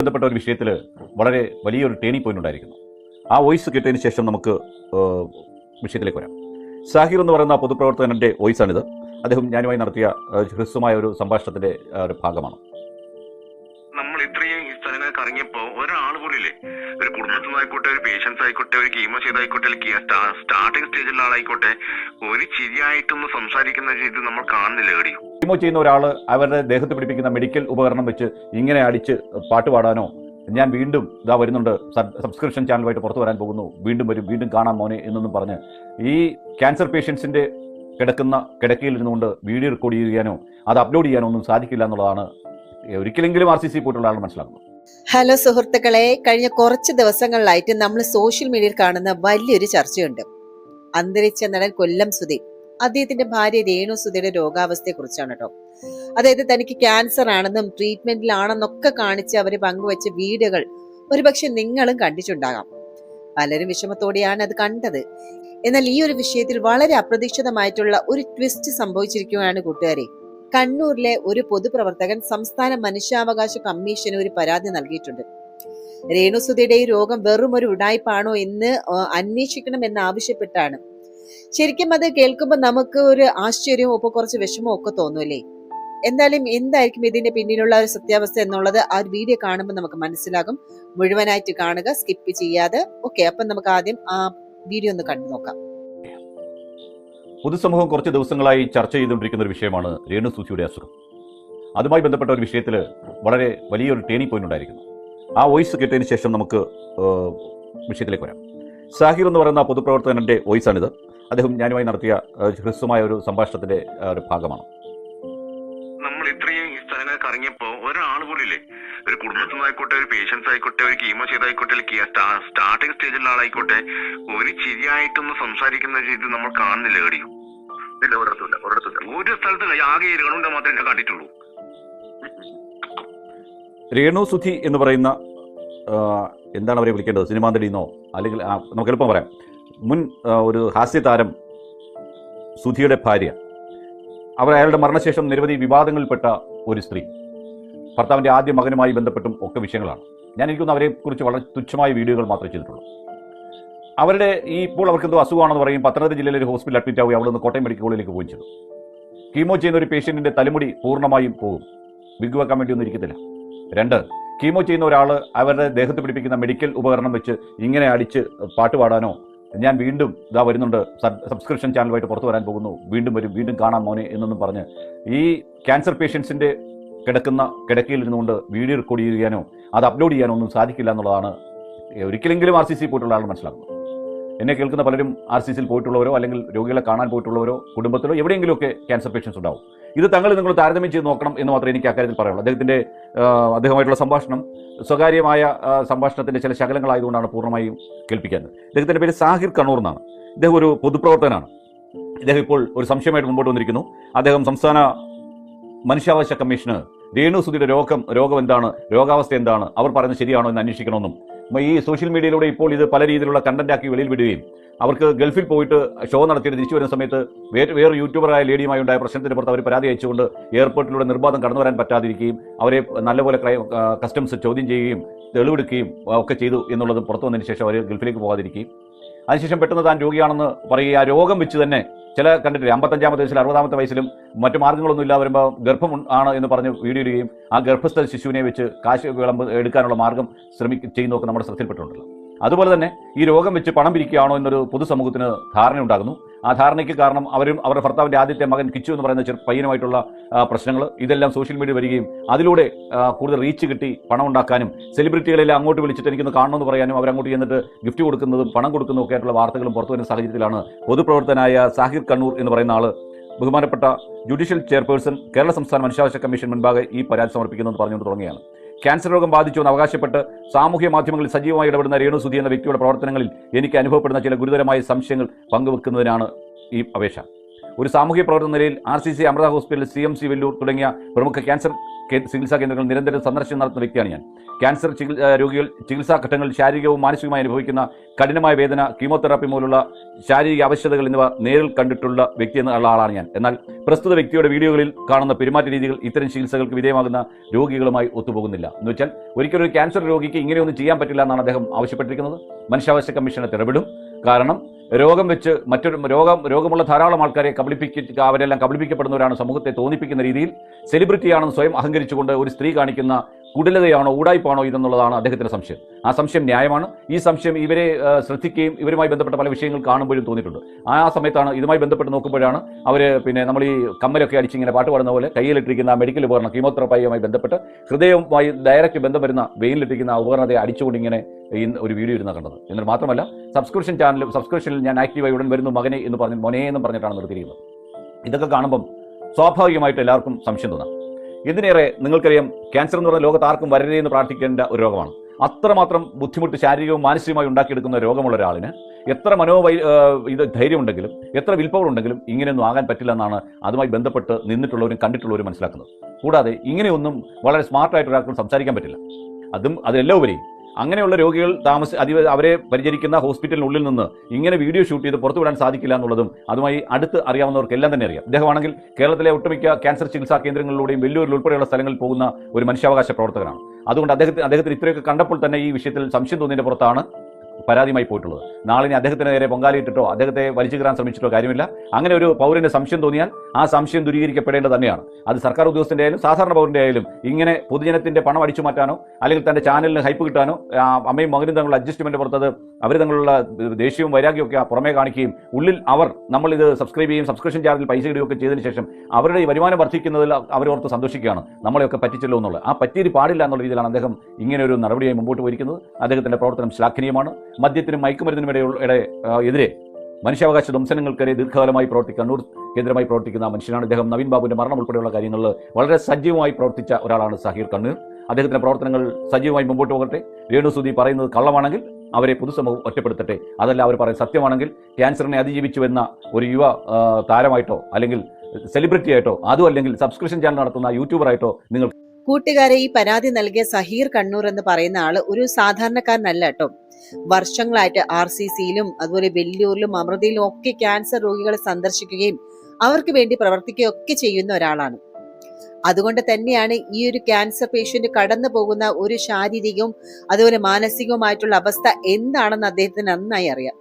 ബന്ധപ്പെട്ട ഒരു വിഷയത്തിൽ വളരെ വലിയൊരു ടേണിംഗ് പോയിന്റ് ഉണ്ടായിരിക്കുന്നു. ആ വോയിസ് കേട്ടതിന് ശേഷം നമുക്ക് വിഷയത്തിലേക്ക് വരാം. സാഹിർ എന്ന് പറയുന്ന പൊതുപ്രവർത്തകന്റെ വോയിസാണിത്. അദ്ദേഹം ഞാനുമായി നടത്തിയ ഹ്രസ്വമായ ഒരു സംഭാഷണത്തിന്റെ ഒരു ഭാഗമാണ്. നമ്മൾ ഇത്രയും ഈ സ്ഥലങ്ങൾ കറങ്ങിയപ്പോ ഒരാൾ പോലില്ലേ, ഒരു കുടുംബത്തിൽ നിന്നായിക്കോട്ടെ, ഒരു പേഷ്യൻസ് ആയിക്കോട്ടെ, ഒരു കീമോ ചെയ്തായിക്കോട്ടെ, സ്റ്റാർട്ടിംഗ് സ്റ്റേജിലുള്ള ആളായിക്കോട്ടെ, ഒരു ചിരിയായിട്ടൊന്ന് സംസാരിക്കുന്ന രീതി നമ്മൾ കാണുന്നില്ല എവിടെയും. കീമോ ചെയ്യുന്ന ഒരാൾ അവരുടെ ദേഹത്ത് പിടിപ്പിക്കുന്ന മെഡിക്കൽ ഉപകരണം വെച്ച് ഇങ്ങനെ അടിച്ച് പാട്ട് പാടാനോ, ഞാൻ വീണ്ടും ഇതാ വരുന്നുണ്ട്, സബ്സ്ക്രിപ്ഷൻ ചാനലുമായിട്ട് പുറത്തു വരാൻ പോകുന്നു, വീണ്ടും വരും, വീണ്ടും കാണാൻ മോനെ എന്നൊന്നും പറഞ്ഞ് ഈ ക്യാൻസർ പേഷ്യൻസിന്റെ കിടക്കുന്ന കിടക്കയിൽ ഇരുന്നുകൊണ്ട് വീഡിയോ റെക്കോർഡ് ചെയ്യാനോ അത് അപ്ലോഡ് ചെയ്യാനോ ഒന്നും സാധിക്കില്ല എന്നുള്ളതാണ് ഒരിക്കലെങ്കിലും RCC പോയിട്ടുള്ള ആൾ മനസ്സിലാക്കുന്നത്. ഹലോ സുഹൃത്തുക്കളെ, കഴിഞ്ഞ കുറച്ച് ദിവസങ്ങളിലായിട്ട് നമ്മൾ സോഷ്യൽ മീഡിയയിൽ കാണുന്ന വലിയൊരു ചർച്ചയുണ്ട്. അന്തരിച്ച നടൻ കൊല്ലം സുധീർ, അദ്ദേഹത്തിന്റെ ഭാര്യ രേണു സുധിയുടെ രോഗാവസ്ഥയെ കുറിച്ചാണ് കേട്ടോ. അതായത് തനിക്ക് ക്യാൻസർ ആണെന്നും ട്രീറ്റ്മെന്റിലാണെന്നൊക്കെ കാണിച്ച് അവര് പങ്കുവെച്ച വീഡിയോകൾ ഒരുപക്ഷെ നിങ്ങളും കണ്ടിട്ടുണ്ടാകാം. പലരും വിഷമത്തോടെയാണ് അത് കണ്ടത്. എന്നാൽ ഈ ഒരു വിഷയത്തിൽ വളരെ അപ്രതീക്ഷിതമായിട്ടുള്ള ഒരു ട്വിസ്റ്റ് സംഭവിച്ചിരിക്കുകയാണ് കൂട്ടുകാരെ. കണ്ണൂരിലെ ഒരു പൊതുപ്രവർത്തകൻ സംസ്ഥാന മനുഷ്യാവകാശ കമ്മീഷന് ഒരു പരാതി നൽകിയിട്ടുണ്ട്. രേണുസുധിയുടെ ഈ രോഗം വെറും ഒരു ഉടായ്പാണോ എന്ന് അന്വേഷിക്കണമെന്ന് ആവശ്യപ്പെട്ടാണ്. ശരിക്കും അത് കേൾക്കുമ്പോൾ നമുക്ക് ഒരു ആശ്ചര്യവും ഒപ്പം കുറച്ച് വിഷമവും ഒക്കെ തോന്നൂല്ലേ. എന്തായിരിക്കും ഇതിന്റെ പിന്നിലുള്ള ഒരു സത്യാവസ്ഥ എന്നുള്ളത് ആ ഒരു വീഡിയോ കാണുമ്പോൾ നമുക്ക് മനസ്സിലാകും. മുഴുവനായിട്ട് കാണുക, സ്കിപ്പ് ചെയ്യാതെ. ഓക്കെ, അപ്പം നമുക്ക് ആദ്യം ആ വീഡിയോ ഒന്ന് കണ്ടു നോക്കാം. പൊതുസമൂഹം കുറച്ച് ദിവസങ്ങളായി ചർച്ച ചെയ്തുകൊണ്ടിരിക്കുന്ന ഒരു വിഷയമാണ് രേണു സുധിയുടെ അസുഖം. അതുമായി ബന്ധപ്പെട്ട ഒരു വിഷയത്തിൽ വളരെ വലിയൊരു ടേണിംഗ് പോയിന്റ് ഉണ്ടായിരിക്കുന്നു. ആ വോയിസ് കേട്ടതിന് ശേഷം നമുക്ക് വിഷയത്തിലേക്ക് വരാം. സാഹിർ എന്ന് പറയുന്ന പൊതുപ്രവർത്തകന്റെ വോയിസാണിത്. അദ്ദേഹം ഞാനുമായി നടത്തിയ ഹ്രസ്വമായ ഒരു സംഭാഷണത്തിന്റെ ഒരു ഭാഗമാണ്. നമ്മൾ ഇത്രയും ഈ സ്ഥലങ്ങൾ കറങ്ങിയപ്പോ ഒരാൾ പോലില്ലേ, ഒരു കുടുംബത്തിൽ നിന്നായിക്കോട്ടെ, ഒരു പേഷ്യൻസ് ആയിക്കോട്ടെ, ഒരു കീമോ ചെയ്തായിക്കോട്ടെ, സ്റ്റാർട്ടിംഗ് സ്റ്റേജിലുള്ള ആളായിക്കോട്ടെ, ഒരു ചിരിയായിട്ടൊന്ന് സംസാരിക്കുന്ന രീതി നമ്മൾ കാണുന്നില്ല എവിടെയും. ഇല്ല, ഒരിടത്തില്ല. ഒരു സ്ഥലത്ത് ആകെ രേണുവിന്റെ മാത്രമേ ഞാൻ കണ്ടിട്ടുള്ളൂ. രേണു സുധി എന്ന് പറയുന്ന എന്താണ് അവരെ വിളിക്കേണ്ടത്, സിനിമാ നടിയെന്നോ അല്ലെങ്കിൽ നമുക്ക് എളുപ്പം പറയാം, മുൻ ഒരു ഹാസ്യതാരം സുധിയുടെ ഭാര്യ. അയാളുടെ മരണശേഷം നിരവധി വിവാദങ്ങളിൽപ്പെട്ട ഒരു സ്ത്രീ. ഭർത്താവിൻ്റെ ആദ്യ മകനുമായി ബന്ധപ്പെട്ടും ഒക്കെ വിഷയങ്ങളാണ്. എനിക്കൊന്ന് അവരെക്കുറിച്ച് വളരെ തുച്ഛമായ വീഡിയോകൾ മാത്രമേ ചെയ്തിട്ടുള്ളൂ. അവരുടെ ഇപ്പോൾ അവർക്ക് എന്തോ അസുഖമാണെന്ന് പറയും. പത്തനംതിട്ട ജില്ലയിലെ ഒരു ഹോസ്പിറ്റൽ അഡ്മിറ്റ് ആവുകയും അവിടെ നിന്ന് കോട്ടയം മെഡിക്കൽ കോളേജിലേക്ക് പോവുകയും ചെയ്തു. കീമോ ചെയ്യുന്ന ഒരു പേഷ്യൻറ്റിൻ്റെ തലമുടി പൂർണ്ണമായും പോകും, വിഗ് വെക്കാൻ വേണ്ടിയൊന്നും ഇരിക്കത്തില്ല. 2, കീമോ ചെയ്യുന്ന ഒരാൾ അവരുടെ ദേഹത്ത് പിടിപ്പിക്കുന്ന മെഡിക്കൽ ഉപകരണം വെച്ച് ഇങ്ങനെ അടിച്ച് പാട്ട് പാടാനോ, ഞാൻ വീണ്ടും ഇതാ വരുന്നുണ്ട്, സബ്സ്ക്രിപ്ഷൻ ചാനലുമായിട്ട് പുറത്തു വരാൻ പോകുന്നു, വീണ്ടും വരും, വീണ്ടും കാണാൻ മോനെ എന്നൊന്നും പറഞ്ഞ് ഈ ക്യാൻസർ പേഷ്യൻസിന്റെ കിടക്കുന്ന കിടക്കയിൽ ഇരുന്നുകൊണ്ട് വീഡിയോ റെക്കോർഡ് ചെയ്യാനോ അത് അപ്ലോഡ് ചെയ്യാനോ ഒന്നും സാധിക്കില്ല എന്നുള്ളതാണ് ഒരിക്കലെങ്കിലും RCC പോയിട്ടുള്ള ആൾ മനസ്സിലാക്കുന്നത്. എന്നെ കേൾക്കുന്ന പലരും RCCയിൽ പോയിട്ടുള്ളവരോ അല്ലെങ്കിൽ രോഗികളെ കാണാൻ പോയിട്ടുള്ളവരോ കുടുംബത്തിലോ എവിടെയെങ്കിലുമൊക്കെ ക്യാൻസർ പേഷ്യൻസ് ഉണ്ടാവും. ഇത് നിങ്ങൾ താരതമ്യം ചെയ്ത് നോക്കണം എന്ന് മാത്രമേ എനിക്ക് അക്കാര്യത്തിൽ പറയുള്ളൂ. അദ്ദേഹമായിട്ടുള്ള സംഭാഷണം സ്വകാര്യമായ സംഭാഷണത്തിന്റെ ചില ശകലങ്ങളായതുകൊണ്ടാണ് പൂർണ്ണമായും കേൾപ്പിക്കുന്നത്. അദ്ദേഹത്തിന്റെ പേര് സാഹിർ കണ്ണൂർ എന്നാണ്. ഇദ്ദേഹം ഒരു പൊതുപ്രവർത്തകനാണ്. ഇദ്ദേഹം ഇപ്പോൾ ഒരു സംശയമായിട്ട് മുമ്പോട്ട് വന്നിരിക്കുന്നു. അദ്ദേഹം സംസ്ഥാന മനുഷ്യാവകാശ കമ്മീഷന് രേണു സുധിയുടെ രോഗം എന്താണ്, രോഗാവസ്ഥ എന്താണ്, അവർ പറയുന്നത് ശരിയാണോ എന്ന് അന്വേഷിക്കണമെന്നും, ഈ സോഷ്യൽ മീഡിയയിലൂടെ ഇപ്പോൾ ഇത് പല രീതിയിലുള്ള കണ്ടന്റാക്കി വെളിയിൽ വിടുകയും അവർക്ക് ഗൾഫിൽ പോയിട്ട് ഷോ നടത്തിയിട്ട് തിരിച്ചു വരുന്ന സമയത്ത് വേറെ യൂട്യൂബറായ ലേഡിയുമായി ഉണ്ടായ പ്രശ്നത്തിന് പുറത്ത് അവർ പരാതി അയച്ചുകൊണ്ട് എയർപോർട്ടിലൂടെ നിർബാധം കടന്നു വരാൻ പറ്റാതിരിക്കുകയും അവരെ നല്ലപോലെ കസ്റ്റംസ് ചോദ്യം ചെയ്യുകയും തെളിവെടുക്കുകയും ഒക്കെ ചെയ്തു എന്നുള്ളത് പുറത്തു വന്നതിന് ശേഷം അവർ ഗൾഫിലേക്ക് പോകാതിരിക്കുകയും അതിനുശേഷം പെട്ടെന്ന് താൻ രോഗിയാണെന്ന് പറയുക, ആ രോഗം വെച്ച് തന്നെ ചില കണ്ടിട്ടില്ല, 55-ാമത്തെ വയസ്സിലും 60-ാമത്തെ വയസ്സിലും മറ്റു മാർഗ്ഗങ്ങളൊന്നും ഇല്ലാതെ വരുമ്പോൾ ഗർഭം ആണ് എന്ന് പറഞ്ഞ് വീഡിയോ ഇടുകയും ആ ഗർഭസ്ഥ ശിശുവിനെ വെച്ച് കാശ് എടുക്കാനുള്ള മാർഗ്ഗം ചെയ്യുന്നതൊക്കെ നമ്മുടെ ശ്രദ്ധയിൽപ്പെട്ടിട്ടുണ്ടല്ലോ. അതുപോലെ തന്നെ ഈ രോഗം വെച്ച് പണം പിരിക്കുകയാണോ എന്നൊരു പൊതുസമൂഹത്തിന് ധാരണയുണ്ടാകുന്നു. ആ ധാരണയ്ക്ക് കാരണം അവരുടെ ഭർത്താവിൻ്റെ ആദ്യത്തെ മകൻ കിച്ചു എന്ന് പറയുന്ന പയ്യനുമായിട്ടുള്ള പ്രശ്നങ്ങൾ, ഇതെല്ലാം സോഷ്യൽ മീഡിയ വരികയും അതിലൂടെ കൂടുതൽ റീച്ച് കിട്ടി പണം ഉണ്ടാക്കാനും സെലിബ്രിറ്റികളെല്ലാം അങ്ങോട്ട് വിളിച്ചിട്ട് എനിക്കൊന്ന് കാണണമെന്ന് പറയാനും അവരങ്ങോട്ട് ചെന്നിട്ട് ഗിഫ്റ്റ് കൊടുക്കുന്നതും പണം കൊടുക്കുന്നതും ഒക്കെ ആയിട്ടുള്ള വാർത്തകളും പുറത്തു വരുന്ന സാഹചര്യത്തിലാണ് പൊതുപ്രവർത്തകനായ സാഹിർ കണ്ണൂർ എന്ന് പറയുന്ന ആൾ ബഹുമാനപ്പെട്ട ജുഡീഷ്യൽ ചെയർപേഴ്സൺ കേരള സംസ്ഥാന മനുഷ്യാവകാശ കമ്മീഷൻ മുൻപാകെ ഈ പരാതി സമർപ്പിക്കുന്നതെന്ന് പറഞ്ഞുകൊണ്ട് തുടങ്ങിയാണ്. ക്യാൻസർ രോഗം ബാധിച്ചു എന്ന് അവകാശപ്പെട്ട് സാമൂഹ്യ മാധ്യമങ്ങളിൽ സജീവമായി ഇടപെടുന്ന രേണു സുധി എന്ന വ്യക്തിയുടെ പ്രവർത്തനങ്ങളിൽ എനിക്ക് അനുഭവപ്പെടുന്ന ചില ഗുരുതരമായ സംശയങ്ങൾ പങ്കുവെക്കുന്നതിനാണ് ഈ അപേക്ഷ. ഒരു സാമൂഹ്യ പ്രവർത്തന നിലയിൽ RCC Amrita hospital, CMC Vellore തുടങ്ങിയ പ്രമുഖ ക്യാൻസർ ചികിത്സാ കേന്ദ്രങ്ങൾ നിരന്തരം സന്ദർശനം നടത്തുന്ന വ്യക്തിയാണ് ഞാൻ. ക്യാൻസർ രോഗികൾ ചികിത്സാ ഘട്ടങ്ങളിൽ ശാരീരികവും മാനസികവുമായി അനുഭവിക്കുന്ന കഠിനമായ വേദന, കീമോതെറാപ്പി പോലുള്ള ശാരീരിക ആവശ്യകതകൾ എന്നിവ നേരിൽ കണ്ടിട്ടുള്ള വ്യക്തി എന്നുള്ള ആളാണ് ഞാൻ. എന്നാൽ പ്രസ്തുത വ്യക്തിയുടെ വീഡിയോകളിൽ കാണുന്ന പെരുമാറ്റ രീതികൾ ഇത്തരം ചികിത്സകൾക്ക് വിധേയമാകുന്ന രോഗികളുമായി ഒത്തുപോകുന്നില്ല. എന്ന് വെച്ചാൽ ഒരിക്കലും ഒരു ക്യാൻസർ രോഗിക്ക് ഇങ്ങനെയൊന്നും ചെയ്യാൻ പറ്റില്ല എന്നാണ് അദ്ദേഹം ആവശ്യപ്പെട്ടിരിക്കുന്നത്. മനുഷ്യാവകാശ കമ്മീഷനെ ഇടപെടും. കാരണം രോഗം വെച്ച് മറ്റൊരു രോഗമുള്ള ധാരാളം ആൾക്കാരെ അവരെല്ലാം കബളിപ്പിക്കപ്പെടുന്നവരാണ് സമൂഹത്തെ തോന്നിപ്പിക്കുന്ന രീതിയിൽ സെലിബ്രിറ്റിയാണെന്ന് സ്വയം അഹങ്കരിച്ചുകൊണ്ട് ഒരു സ്ത്രീ കാണിക്കുന്ന കുടിലതയാണോ ഊടായ്പാണോ ഇതെന്നുള്ളതാണ് അദ്ദേഹത്തിന്റെ സംശയം. ആ സംശയം ന്യായമാണ്. ഈ സംശയം ഇവരെ ശ്രദ്ധിക്കുകയും ഇവരുമായി ബന്ധപ്പെട്ട പല വിഷയങ്ങൾ കാണുമ്പോഴും തോന്നിയിട്ടുണ്ട്. ആ സമയത്താണ് ഇതുമായി ബന്ധപ്പെട്ട് നോക്കുമ്പോഴാണ് അവർ നമ്മൾ ഈ കമ്മലൊക്കെ അടിച്ചിങ്ങനെ പാട്ട് പാടുന്ന പോലെ കയ്യിലിട്ടിരിക്കുന്ന മെഡിക്കൽ ഉപകരണം കീമോതെറാപ്പിയുമായി ബന്ധപ്പെട്ട് ഹൃദയവുമായി ഡയറക്റ്റ് ബന്ധം വരുന്ന വെയിനിലിട്ടിരിക്കുന്ന ആ ഉപകരണത്തെ അടിച്ചുകൊണ്ട് ഇങ്ങനെ ഈ ഒരു വീഡിയോ ഇരുന്ന് കണ്ടത്. എന്നിട്ട് മാത്രമല്ല സബ്സ്ക്രിപ്ഷനിൽ ഞാൻ ആക്റ്റീവായി ഉടൻ വരുന്നു മകനെ എന്ന് പറഞ്ഞ് മൊനെ എന്നും പറഞ്ഞിട്ടാണ് നിർത്തിയിരിക്കുന്നത്. ഇതൊക്കെ കാണുമ്പം സ്വാഭാവികമായിട്ട് എല്ലാവർക്കും സംശയം തോന്നാം. എന്തിനേറെ നിങ്ങൾക്കറിയാം, ക്യാൻസർ എന്ന് പറഞ്ഞ ലോകത്ത് ആർക്കും വരരുതേ എന്ന് പ്രാർത്ഥിക്കേണ്ട ഒരു രോഗമാണ്. അത്രമാത്രം ബുദ്ധിമുട്ട് ശാരീരികവും മാനസികമായി ഉണ്ടാക്കിയെടുക്കുന്ന രോഗമുള്ള ഒരാളിന് എത്ര ധൈര്യമുണ്ടെങ്കിലും എത്ര വിൽ പവർ ഉണ്ടെങ്കിലും ഇങ്ങനെയൊന്നും ആകാൻ പറ്റില്ല എന്നാണ് അതുമായി ബന്ധപ്പെട്ട് നിന്നിട്ടുള്ളവരും കണ്ടിട്ടുള്ളവരും മനസ്സിലാക്കുന്നത്. കൂടാതെ ഇങ്ങനെയൊന്നും വളരെ സ്മാർട്ടായിട്ട് ഒരാൾക്കും സംസാരിക്കാൻ പറ്റില്ല. അതെല്ലാം ഉപരി അങ്ങനെയുള്ള രോഗികൾ അവരെ പരിചരിക്കുന്ന ഹോസ്പിറ്റലിനുള്ളിൽ നിന്ന് ഇങ്ങനെ വീഡിയോ ഷൂട്ട് ചെയ്ത് പുറത്തുവിടാൻ സാധിക്കില്ല എന്നുള്ളതും അതുമായി അടുത്ത് അറിയാവുന്നവർക്കെല്ലാം തന്നെ അറിയാം. അദ്ദേഹമാണെങ്കിൽ കേരളത്തിലെ ഒട്ടുമിക്ക ക്യാൻസർ ചികിത്സാ കേന്ദ്രങ്ങളിലൂടെയും വെല്ലൂരിൽ ഉൾപ്പെടെയുള്ള സ്ഥലങ്ങളിൽ പോകുന്ന ഒരു മനുഷ്യാവകാശ പ്രവർത്തകനാണ്. അതുകൊണ്ട് അദ്ദേഹത്തിന് ഇത്രയൊക്കെ കണ്ടപ്പോൾ തന്നെ ഈ വിഷയത്തിൽ സംശയം തോന്നിയതിന്റെ പുറത്താണ് പരാതിയുമായി പോയിട്ടുള്ളത്. നാളെ അദ്ദേഹത്തിന് നേരെ പൊങ്കാലയിട്ടിട്ടോ അദ്ദേഹത്തെ വലിച്ചു കയറാൻ ശ്രമിച്ചിട്ടോ കാര്യമില്ല. അങ്ങനെ ഒരു പൗരന് സംശയം തോന്നിയാൽ ആ സംശയം ദൂരീകരിക്കപ്പെടേണ്ടത് തന്നെയാണ്. അത് സർക്കാർ ഉദ്യോഗസ്ഥന്റെ ആയാലും സാധാരണ പൗരന്റെ ആയാലും ഇങ്ങനെ പൊതുജനത്തിന്റെ പണം അടിച്ചു മാറ്റാനോ അല്ലെങ്കിൽ തന്റെ ചാനലിന് ഹൈപ്പ് കിട്ടാനോ അമ്മയും മകനും തമ്മിലുള്ള അഡ്ജസ്റ്റ്മെന്റ് പുറത്തത് അവർ തമ്മിലുള്ള ദേഷ്യവും വൈരാഗ്യവും ഒക്കെ പുറമേ കാണിക്കുകയും ഉള്ളിൽ നമ്മൾ ഇത് സബ്സ്ക്രൈബ് ചെയ്യുകയും സബ്സ്ക്രിപ്ഷൻ ചാർജിൽ പൈസ ഇടുകയൊക്കെ ചെയ്തതിനു ശേഷം അവരുടെ ഈ വരുമാനം വർദ്ധിക്കുന്നതിൽ അവരോർത്ത് സന്തോഷിക്കുകയാണ് നമ്മളെയൊക്കെ പറ്റിച്ചല്ലോ എന്നുള്ളത്. ആ പറ്റിയത് പാടില്ല എന്നുള്ള രീതിയിലാണ് അദ്ദേഹം ഇങ്ങനെ ഒരു നടപടിയായി മുമ്പോട്ട് പോയിരിക്കുന്നത്. അദ്ദേഹത്തിന്റെ പ്രവർത്തനം ശ്ലാഘനീയമാണ്. മദ്യത്തിനും മയക്കുമരുന്നിനും എതിരെ മനുഷ്യാവകാശ ദംശനങ്ങൾക്കെതിരെ ദീർഘകാലമായി കണ്ണൂർ കേന്ദ്രമായി പ്രവർത്തിക്കുന്ന മനുഷ്യനാണ് ഇദ്ദേഹം. നവീൻ ബാബുവിന്റെ മരണം ഉൾപ്പെടെയുള്ള കാര്യങ്ങളിൽ വളരെ സജീവമായി പ്രവർത്തിച്ച ഒരാളാണ് സഹീർ കണ്ണൂർ. അദ്ദേഹത്തിന്റെ പ്രവർത്തനങ്ങൾ സജീവമായി മുമ്പോട്ട് പോകട്ടെ. രേണു സുധി പറയുന്നത് കള്ളമാണെങ്കിൽ അവരെ പൊതുസമൂഹം ഒറ്റപ്പെടുത്തട്ടെ. അതല്ല അവർ പറയുന്നത് സത്യമാണെങ്കിൽ ക്യാൻസറിനെ അതിജീവിച്ചു എന്ന ഒരു യുവ താരമായിട്ടോ അല്ലെങ്കിൽ സെലിബ്രിറ്റി ആയിട്ടോ അതും അല്ലെങ്കിൽ സബ്സ്ക്രിപ്ഷൻ ചാനൽ നടത്തുന്ന യൂട്യൂബറായിട്ടോ നിങ്ങൾ കൂട്ടുകാരെ, ഈ പരാതി നൽകിയ സഹീർ കണ്ണൂർ എന്ന് പറയുന്ന ആള് ഒരു സാധാരണക്കാരനല്ല കേട്ടോ. വർഷങ്ങളായിട്ട് RCCയിലും അതുപോലെ വെല്ലൂരിലും അമൃതയിലും ഒക്കെ ക്യാൻസർ രോഗികളെ സന്ദർശിക്കുകയും അവർക്ക് വേണ്ടി പ്രവർത്തിക്കുകയും ഒക്കെ ചെയ്യുന്ന ഒരാളാണ്. അതുകൊണ്ട് തന്നെയാണ് ഈ ഒരു ക്യാൻസർ പേഷ്യന്റ് കടന്നു പോകുന്ന ഒരു ശാരീരികവും അതുപോലെ മാനസികവുമായിട്ടുള്ള അവസ്ഥ എന്താണെന്ന് അദ്ദേഹത്തിന് നന്നായി അറിയാം.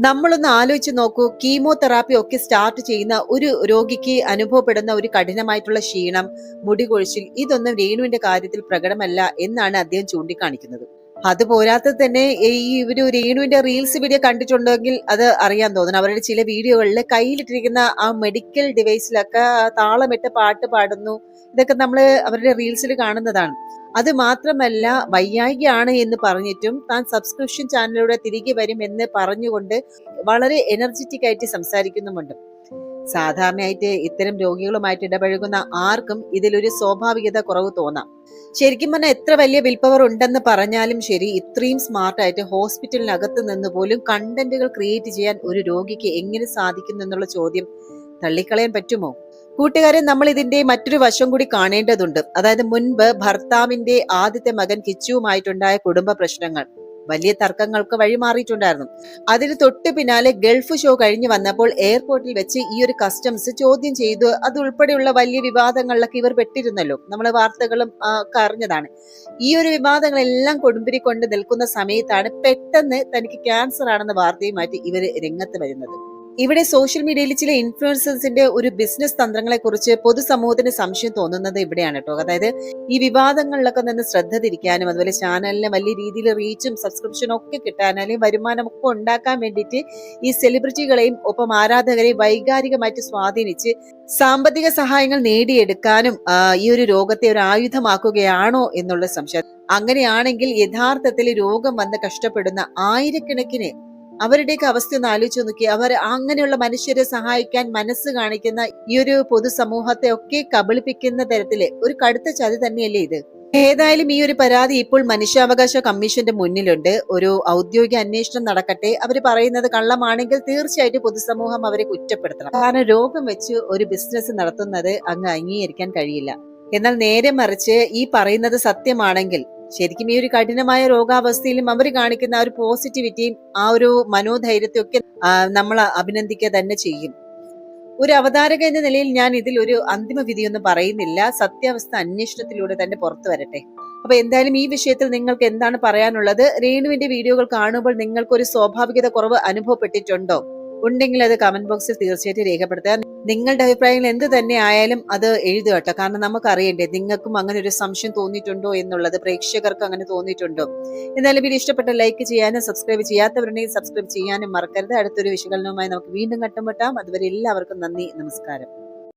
നമ്മളൊന്ന് ആലോചിച്ച് നോക്കൂ, കീമോതെറാപ്പി ഒക്കെ സ്റ്റാർട്ട് ചെയ്യുന്ന ഒരു രോഗിക്ക് അനുഭവപ്പെടുന്ന ഒരു കഠിനമായിട്ടുള്ള ക്ഷീണം, മുടികൊഴിച്ചിൽ, ഇതൊന്നും രേണുവിന്റെ കാര്യത്തിൽ പ്രകടമല്ല എന്നാണ് അദ്ദേഹം ചൂണ്ടിക്കാണിക്കുന്നത്. അതുപോരാത്തത് തന്നെ ഈ ഒരു രേണുവിന്റെ റീൽസ് വീഡിയോ കണ്ടിട്ടുണ്ടെങ്കിൽ അത് അറിയാൻ തോന്നുന്നു. അവരുടെ ചില വീഡിയോകളിൽ കയ്യിലിട്ടിരിക്കുന്ന ആ മെഡിക്കൽ ഡിവൈസിലൊക്കെ താളമിട്ട് പാട്ട് പാടുന്നു. ഇതൊക്കെ നമ്മൾ അവരുടെ റീൽസിൽ കാണുന്നതാണ്. അത് മാത്രമല്ല, വയ്യായികയാണ് എന്ന് പറഞ്ഞിട്ടും താൻ സബ്സ്ക്രിപ്ഷൻ ചാനലിലൂടെ തിരികെ വരും എന്ന് പറഞ്ഞുകൊണ്ട് വളരെ എനർജറ്റിക് ആയിട്ട് സംസാരിക്കുന്നുമുണ്ട്. സാധാരണയായിട്ട് ഇത്തരം രോഗികളുമായിട്ട് ഇടപഴകുന്ന ആർക്കും ഇതിലൊരു സ്വാഭാവികത കുറവ് തോന്നാം. ശരിക്കും പറഞ്ഞാൽ എത്ര വലിയ വിൽ പവർ ഉണ്ടെന്ന് പറഞ്ഞാലും ശരി, ഇത്രയും സ്മാർട്ടായിട്ട് ഹോസ്പിറ്റലിനകത്ത് നിന്ന് പോലും കണ്ടന്റുകൾ ക്രിയേറ്റ് ചെയ്യാൻ ഒരു രോഗിക്ക് എങ്ങനെ സാധിക്കുന്നു എന്നുള്ള ചോദ്യം തള്ളിക്കളയാൻ പറ്റുമോ? കൂട്ടുകാരെ, നമ്മൾ ഇതിന്റെ മറ്റൊരു വശം കൂടി കാണേണ്ടതുണ്ട്. അതായത് മുൻപ് ഭർത്താവിന്റെ ആദ്യത്തെ മകൻ കിച്ചുവുമായിട്ടുണ്ടായ കുടുംബ പ്രശ്നങ്ങൾ വലിയ തർക്കങ്ങൾക്ക് വഴിമാറിയിട്ടുണ്ടായിരുന്നു. അതിന് തൊട്ട് പിന്നാലെ ഗൾഫ് ഷോ കഴിഞ്ഞ് വന്നപ്പോൾ എയർപോർട്ടിൽ വെച്ച് ഈ ഒരു കസ്റ്റംസ് ചോദ്യം ചെയ്തു. അതുൾപ്പെടെയുള്ള വലിയ വിവാദങ്ങളിലൊക്കെ ഇവർ പെട്ടിരുന്നല്ലോ. നമ്മളെ വാർത്തകളും അറിഞ്ഞതാണ്. ഈ ഒരു വിവാദങ്ങളെല്ലാം കൊടുമ്പിരിക്കൊണ്ട് നിൽക്കുന്ന സമയത്താണ് പെട്ടെന്ന് തനിക്ക് ക്യാൻസർ ആണെന്ന വാർത്തയുമായിട്ട് ഇവർ രംഗത്ത് വരുന്നത്. ഇവിടെ സോഷ്യൽ മീഡിയയിൽ ചില ഇൻഫ്ലുവൻസേഴ്സിന്റെ ഒരു ബിസിനസ് തന്ത്രങ്ങളെ കുറിച്ച് പൊതുസമൂഹത്തിന് സംശയം തോന്നുന്നത് ഇവിടെയാണ് കേട്ടോ. അതായത് ഈ വിവാദങ്ങളിലൊക്കെ നിന്ന് ശ്രദ്ധ തിരിക്കാനും അതുപോലെ ചാനലിന് വലിയ രീതിയിൽ റീച്ചും സബ്സ്ക്രിപ്ഷനും ഒക്കെ കിട്ടാൻ അല്ലെങ്കിൽ വരുമാനം ഒക്കെ ഉണ്ടാക്കാൻ വേണ്ടിയിട്ട് ഈ സെലിബ്രിറ്റികളെയും ഒപ്പം ആരാധകരെയും വൈകാരികമായിട്ട് സ്വാധീനിച്ച് സാമ്പത്തിക സഹായങ്ങൾ നേടിയെടുക്കാനും ഈ ഒരു രോഗത്തെ ഒരു ആയുധമാക്കുകയാണോ എന്നുള്ള സംശയം. അങ്ങനെയാണെങ്കിൽ യഥാർത്ഥത്തിൽ രോഗം വന്ന് കഷ്ടപ്പെടുന്ന ആയിരക്കണക്കിന് അവരുടെയൊക്കെ അവസ്ഥ ഒന്ന് ആലോചിച്ച് നോക്കി. അവർ അങ്ങനെയുള്ള മനുഷ്യരെ സഹായിക്കാൻ മനസ്സ് കാണിക്കുന്ന ഈ ഒരു പൊതുസമൂഹത്തെ ഒക്കെ കബളിപ്പിക്കുന്ന തരത്തില് ഒരു കടുത്ത ചതി തന്നെയല്ലേ ഇത്. ഏതായാലും ഈ ഒരു പരാതി ഇപ്പോൾ മനുഷ്യാവകാശ കമ്മീഷന്റെ മുന്നിലുണ്ട്. ഒരു ഔദ്യോഗിക അന്വേഷണം നടക്കട്ടെ. അവർ പറയുന്നത് കള്ളമാണെങ്കിൽ തീർച്ചയായിട്ടും പൊതുസമൂഹം അവരെ കുറ്റപ്പെടുത്തണം. കാരണം രോഗം വെച്ച് ഒരു ബിസിനസ് നടത്തുന്നത് അങ്ങ് അംഗീകരിക്കാൻ കഴിയില്ല. എന്നാൽ നേരെ മറിച്ച് ഈ പറയുന്നത് സത്യമാണെങ്കിൽ ശരിക്കും ഈ ഒരു കഠിനമായ രോഗാവസ്ഥയിലും അവർ കാണിക്കുന്ന ആ ഒരു പോസിറ്റിവിറ്റിയും ആ ഒരു മനോധൈര്യത്തെയും ഒക്കെ നമ്മൾ അഭിനന്ദിക്കുക തന്നെ ചെയ്യും. ഒരു അവതാരക എന്ന നിലയിൽ ഞാൻ ഇതിൽ ഒരു അന്തിമ വിധിയൊന്നും പറയുന്നില്ല. സത്യാവസ്ഥ അന്വേഷണത്തിലൂടെ തന്നെ പുറത്തു വരട്ടെ. അപ്പൊ എന്തായാലും ഈ വിഷയത്തിൽ നിങ്ങൾക്ക് എന്താണ് പറയാനുള്ളത്? രേണുവിന്റെ വീഡിയോകൾ കാണുമ്പോൾ നിങ്ങൾക്ക് ഒരു സ്വാഭാവികത കുറവ് അനുഭവപ്പെട്ടിട്ടുണ്ടോ? ഉണ്ടെങ്കിൽ അത് കമന്റ് ബോക്സിൽ തീർച്ചയായിട്ടും രേഖപ്പെടുത്തുക. നിങ്ങളുടെ അഭിപ്രായങ്ങൾ എന്ത് തന്നെ ആയാലും അത് എഴുതുക കേട്ടോ. കാരണം നമുക്കറിയണ്ടേ നിങ്ങൾക്കും അങ്ങനെ ഒരു സംശയം തോന്നിയിട്ടുണ്ടോ എന്നുള്ളത്, പ്രേക്ഷകർക്ക് അങ്ങനെ തോന്നിയിട്ടുണ്ടോ? എന്നാലും വീഡിയോ ഇഷ്ടപ്പെട്ട ലൈക്ക് ചെയ്യാനും സബ്സ്ക്രൈബ് ചെയ്യാത്തവരുണ്ടെങ്കിൽ സബ്സ്ക്രൈബ് ചെയ്യാനും മറക്കരുത്. അടുത്തൊരു വിശകലനവുമായി നമുക്ക് വീണ്ടും കണ്ടുമുട്ടാം. അതുവരെ എല്ലാവർക്കും നന്ദി, നമസ്കാരം.